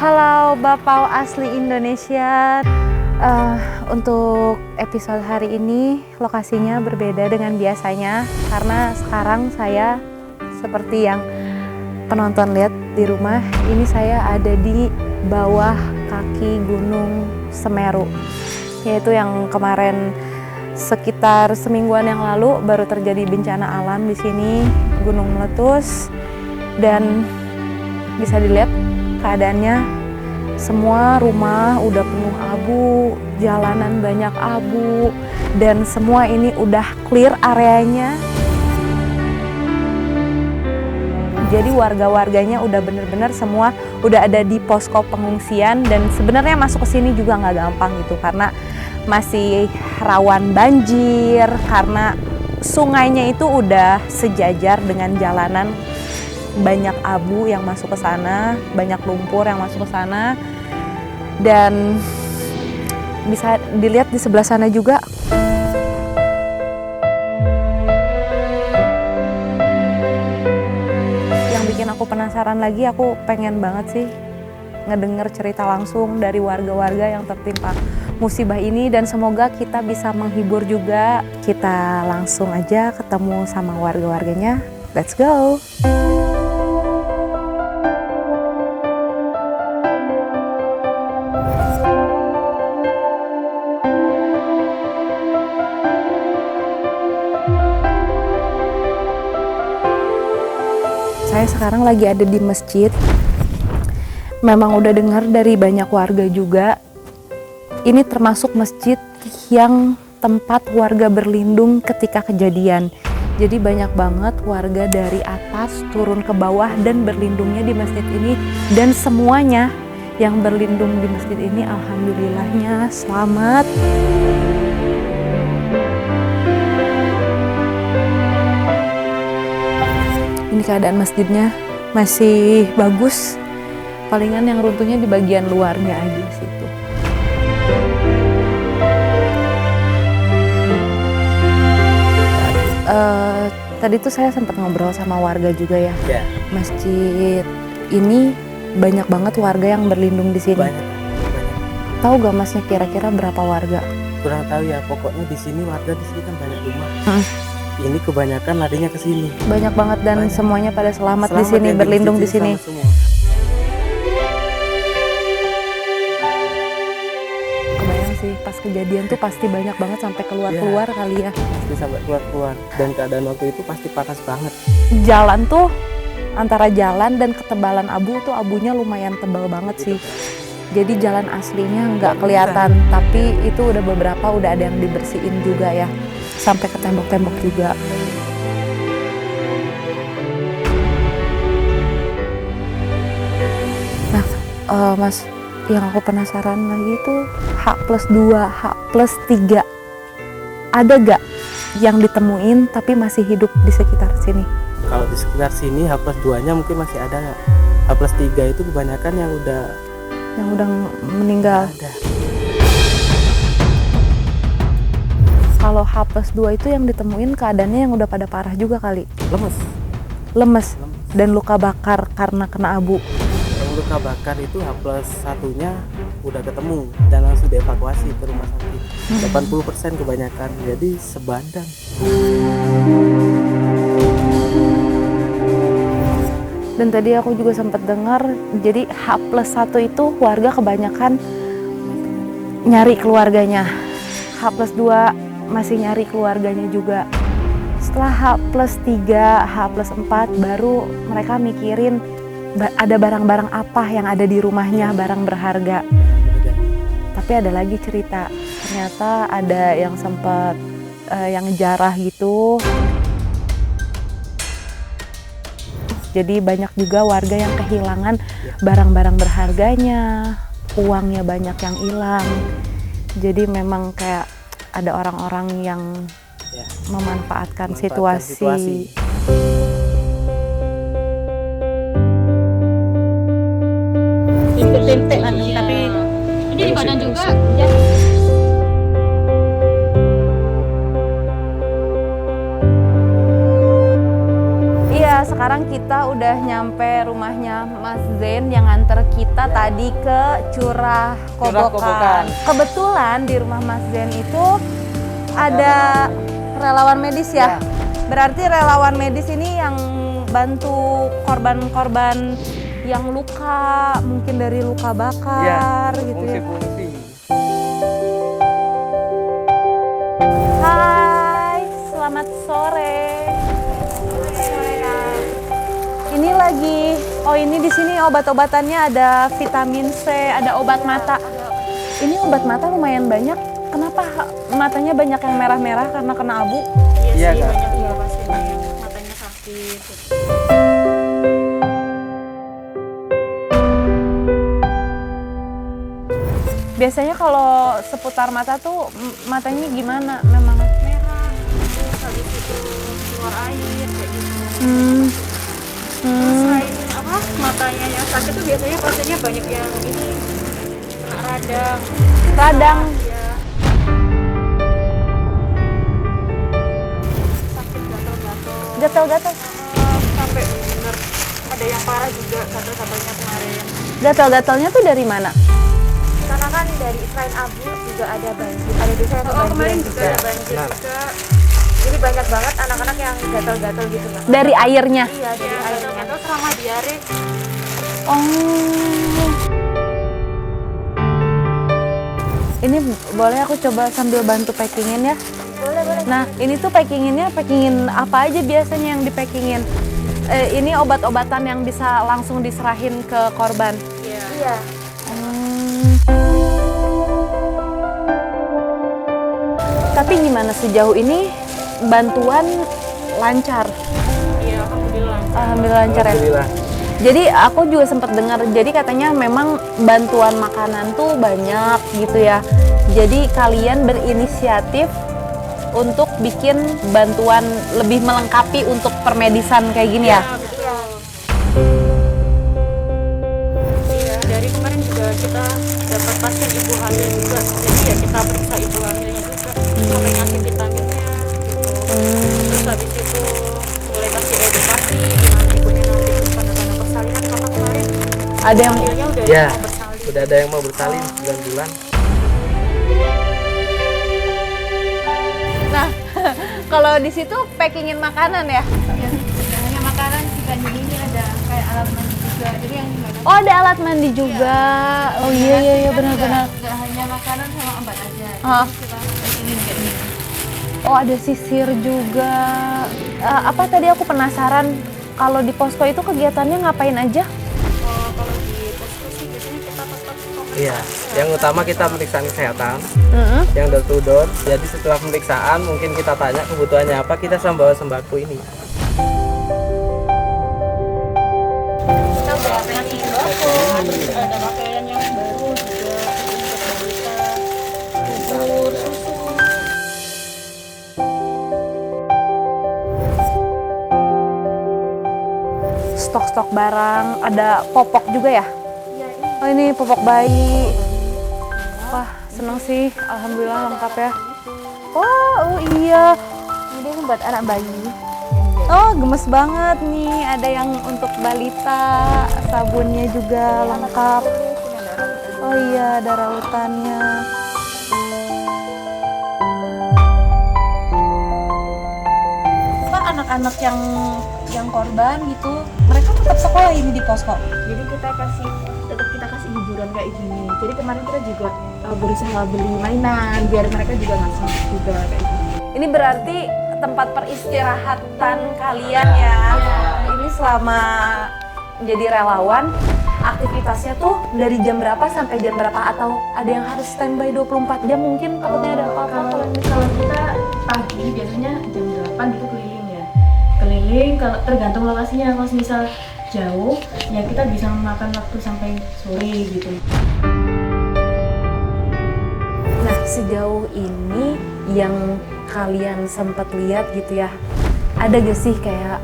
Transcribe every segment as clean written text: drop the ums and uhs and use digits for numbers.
Halo Bapau asli Indonesia. Untuk episode hari ini lokasinya berbeda dengan biasanya karena sekarang saya seperti yang penonton lihat di rumah, ini saya ada di bawah kaki Gunung Semeru, yaitu yang kemarin sekitar semingguan yang lalu baru terjadi bencana alam di sini, gunung meletus, dan bisa dilihat keadaannya semua rumah udah penuh abu, jalanan banyak abu, dan semua ini udah clear areanya. Jadi warga-warganya udah bener-bener semua udah ada di posko pengungsian, dan sebenarnya masuk ke sini juga nggak gampang gitu karena masih rawan banjir karena sungainya itu udah sejajar dengan jalanan. Banyak abu yang masuk ke sana, banyak lumpur yang masuk ke sana, dan bisa dilihat di sebelah sana juga. Yang bikin aku penasaran lagi, aku pengen banget sih ngedenger cerita langsung dari warga-warga yang tertimpa musibah ini, dan semoga kita bisa menghibur juga. Kita langsung aja ketemu sama warga-warganya. Let's go! Saya sekarang lagi ada di masjid. Memang udah dengar dari banyak warga juga, ini termasuk masjid yang tempat warga berlindung ketika kejadian. Jadi banyak banget warga dari atas turun ke bawah dan berlindungnya di masjid ini. Dan semuanya yang berlindung di masjid ini alhamdulillahnya selamat. Ini keadaan masjidnya masih bagus, palingan yang runtuhnya di bagian luarnya aja situ. Tadi tuh saya sempat ngobrol sama warga juga ya. Masjid ini banyak banget warga yang berlindung di sini. Banyak. Tahu gak masnya kira-kira berapa warga? Kurang tahu ya, pokoknya di sini warga di sini kan banyak rumah. Ini kebanyakan larinya ke sini. Banyak banget, dan banyak. semuanya pada selamat di sini, berlindung di sini. Kebayang sih pas kejadian tuh pasti banyak banget sampai keluar-keluar kali ya. Pasti sampai keluar-keluar, dan keadaan waktu itu pasti panas banget. Jalan tuh antara jalan dan ketebalan abu tuh abunya lumayan tebal banget sih. Jadi jalan aslinya nggak kelihatan, tapi itu udah beberapa udah ada yang dibersihin juga ya. Sampai ke tembok-tembok juga. Nah, Mas, yang aku penasaran lagi itu H+2, H+3. Ada gak yang ditemuin tapi masih hidup di sekitar sini? Kalau di sekitar sini H+2-nya mungkin masih ada nggak? H+3 itu kebanyakan yang udah meninggal. Ada. Kalau H+2 itu yang ditemuin keadaannya yang udah pada parah juga kali. Lemes dan luka bakar karena kena abu. Yang luka bakar itu H+1-nya udah ketemu dan langsung dievakuasi ke rumah sakit. 80% kebanyakan, jadi sebadan. Dan tadi aku juga sempat dengar, jadi H+1 itu warga kebanyakan nyari keluarganya. H+2 masih nyari keluarganya juga. Setelah H+3, H+4 baru mereka mikirin ada barang-barang apa yang ada di rumahnya, barang berharga. Tapi ada lagi cerita, ternyata ada yang sempat yang jarah gitu. Jadi banyak juga warga yang kehilangan barang-barang berharganya, uangnya banyak yang hilang. Jadi memang kayak ada orang-orang yang memanfaatkan situasi. Tempe tapi ini di Padang juga. Iya, sekarang kita udah nyampe rumahnya Mas Zain yang nganter kita tadi ke Curah Kobokan. Kebetulan di rumah Mas Zain itu ada relawan medis ya. Berarti relawan medis ini yang bantu korban-korban yang luka, mungkin dari luka bakar gitu ya. Fungsi-fungsi. Hai, selamat sore. Ini lagi, ini di sini obat-obatannya ada vitamin C, ada obat mata. Ini obat mata lumayan banyak. Kenapa matanya banyak yang merah-merah karena kena abu? Iya sih, Kak. banyak juga pasien yang matanya sakit. Biasanya kalau seputar mata tuh matanya gimana memang? Merah, terus habis itu keluar air kayak gitu. Terus selain matanya yang sakit tuh biasanya pasiennya banyak yang ini kena radang. Radang. Ya. Sakit gatal-gatal. Gatal-gatal. Sampai bener ada yang parah juga gatal-gatalnya kemarin. Gatal-gatalnya tuh dari mana? Karena kan dari selain abu juga ada banjir, ada desa yang kebanjiran Kemarin juga juga. ada banjir Benar. juga. Jadi banyak banget anak-anak yang gatal-gatal gitu Kak. Dari airnya. Iya, dari Ya, airnya. gatal-gatal selama diare. Oh. Ini boleh aku coba sambil bantu packingin ya? Boleh, boleh. Nah, ini tuh packing apa aja biasanya yang di packingin? Ini obat-obatan yang bisa langsung diserahin ke korban. Iya. Iya. Tapi gimana sejauh ini bantuan lancar? Iya, alhamdulillah. Alhamdulillah lancar ya. Alhamdulillah. Jadi aku juga sempat dengar, jadi katanya memang bantuan makanan tuh banyak gitu ya. Jadi kalian berinisiatif untuk bikin bantuan lebih melengkapi untuk permedisan kayak gini ya? Betul. Iya, dari kemarin juga kita dapat pasien ibu hamil juga. Jadi ya kita periksa ibu hamilnya juga. Sampai ngasih vitaminnya gitu. Terus habis itu mulai kasih edukasi gimana ibunya nanti tanda-tanda persalinan karena kemarin Ada yang hamilnya udah Ya, mau bersalin. udah ada yang mau bersalin 9 bulan. Nah, kalau di situ packingin makanan ya? Iya, tidak hanya makanan juga ini ada kayak alat mandi juga. Jadi yang gimana? Oh, ada alat mandi juga. Oh iya benar-benar. Nggak hanya makanan sama obat aja. Hah? Kita ini kayak gini. Oh, ada sisir juga. Apa tadi aku penasaran, kalau di posko itu kegiatannya ngapain aja? Kalau di posko sih biasanya kita tetap Iya, yang utama kita pemeriksaan kesehatan, Mm-mm. yang door to door. Jadi setelah pemeriksaan mungkin kita tanya kebutuhannya apa, kita bawa sembako ini. kita udah ngasih sembako, terus ada pakaian yang baru juga untuk balita, bubur, susu. Stok-stok barang, ada popok juga ya? Iya, Oh, ini popok bayi. Wah, seneng sih. Alhamdulillah lengkap ya. Oh iya. Ini dia buat anak bayi. Oh, gemes banget nih. Ada yang untuk balita, sabunnya juga lengkap. Oh iya, ada rautannya. Pak, anak-anak yang korban gitu, mereka tetap sekolah ini di posko. Jadi kita kasih hiburan kayak gini. Jadi kemarin kita juga berusaha beli mainan biar mereka juga ngasih juga kayak gini. Ini berarti tempat peristirahatan kalian ya. Ini selama jadi relawan, aktivitasnya tuh dari jam berapa sampai jam berapa, atau ada yang harus standby 24 jam mungkin takutnya ada apa-apa kalau Kalau kita pagi biasanya jam 8 gitu keliling ya. Keliling kalau tergantung lokasinya. Kalau misal jauh ya kita bisa memakan waktu sampai sore gitu. Nah, sejauh ini yang kalian sempat lihat gitu ya, ada gak sih kayak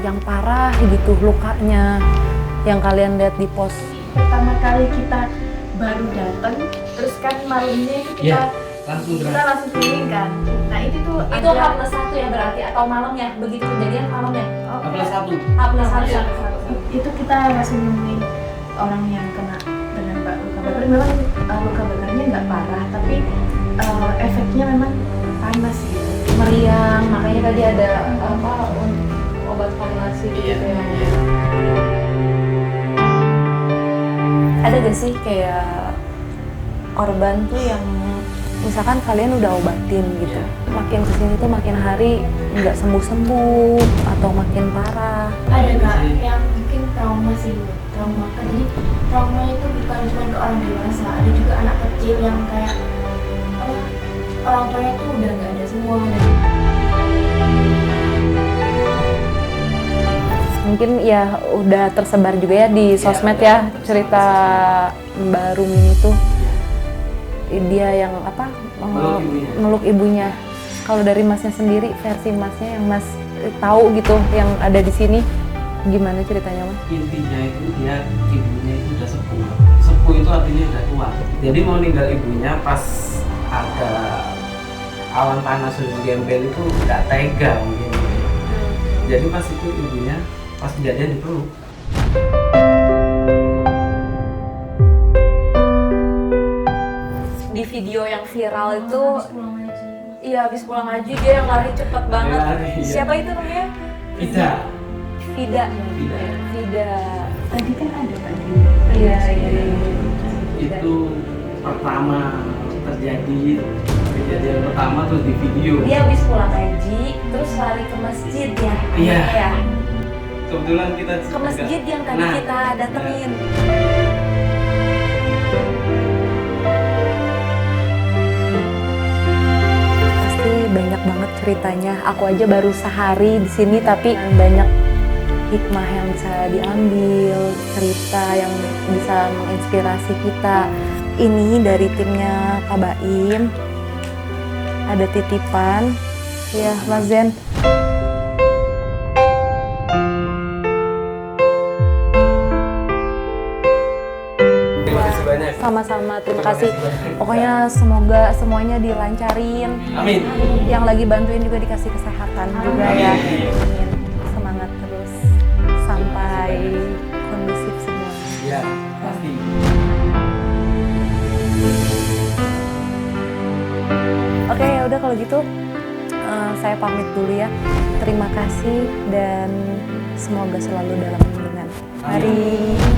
yang parah gitu lukanya yang kalian lihat di pos? Pertama kali kita baru datang, terus kan malamnya itu kita Langsung kita langsung keliling kan. Nah Nah itu tuh Itu H+1 ya berarti atau malamnya? Begitu kejadian malamnya? H+1. H+1. Itu kita langsung nemuin orang yang kena dengan luka bakar. Memang luka bakarnya nggak parah, tapi efeknya memang panas gitu. Meriang, makanya tadi ada apa obat formulasi gitu ya. Ada gak sih kayak korban tuh yang misalkan kalian udah obatin gitu, makin kesini tuh makin hari nggak sembuh-sembuh atau makin parah? Ada nggak yang mungkin trauma sih, trauma. Jadi trauma itu bukan cuma ke orang dewasa, ada juga anak kecil yang kayak orang tuanya tuh udah nggak ada semua. Mungkin ya udah tersebar juga ya di sosmed ya cerita Mbak Rumi itu, dia yang apa meluk ibunya. Kalau dari Masnya sendiri, versi Masnya yang Mas tahu gitu yang ada di sini, gimana ceritanya Mas? Intinya itu dia ibunya itu udah sepuh. Sepuh itu artinya udah tua. Jadi mau ninggal ibunya pas ada awan panas sudah gembel itu nggak tega mungkin. Jadi pas itu ibunya pas kejadian dipeluk. Di video yang viral itu, iya habis pulang haji dia yang lari cepet banget. Lari, iya. Siapa itu namanya? Ida. Vida. Tadi kan ada tadi. Iya. Itu pertama terjadi kejadian pertama tuh di video. Dia habis pulang haji, terus lari ke masjid ya. Iya. Ya. Kebetulan kita Ke masjid yang tadi Nah, kita datengin. Pasti banyak banget ceritanya. Aku aja baru sehari di sini tapi banyak hikmah yang bisa diambil, cerita yang bisa menginspirasi kita. Ini dari timnya Kak Baim. Ada titipan. Ya, Mas Zen. Terima kasih banyak. Sama-sama, terima Terima kasih. kasih banyak. Pokoknya semoga semuanya dilancarin. Amin. Yang lagi bantuin juga dikasih kesehatan juga ya. Amin. Semangat terus sampai kondusif semua. Ya, pasti. Oke, ya udah kalau gitu saya pamit dulu ya. Terima kasih dan semoga selalu dalam lindungan. Mari.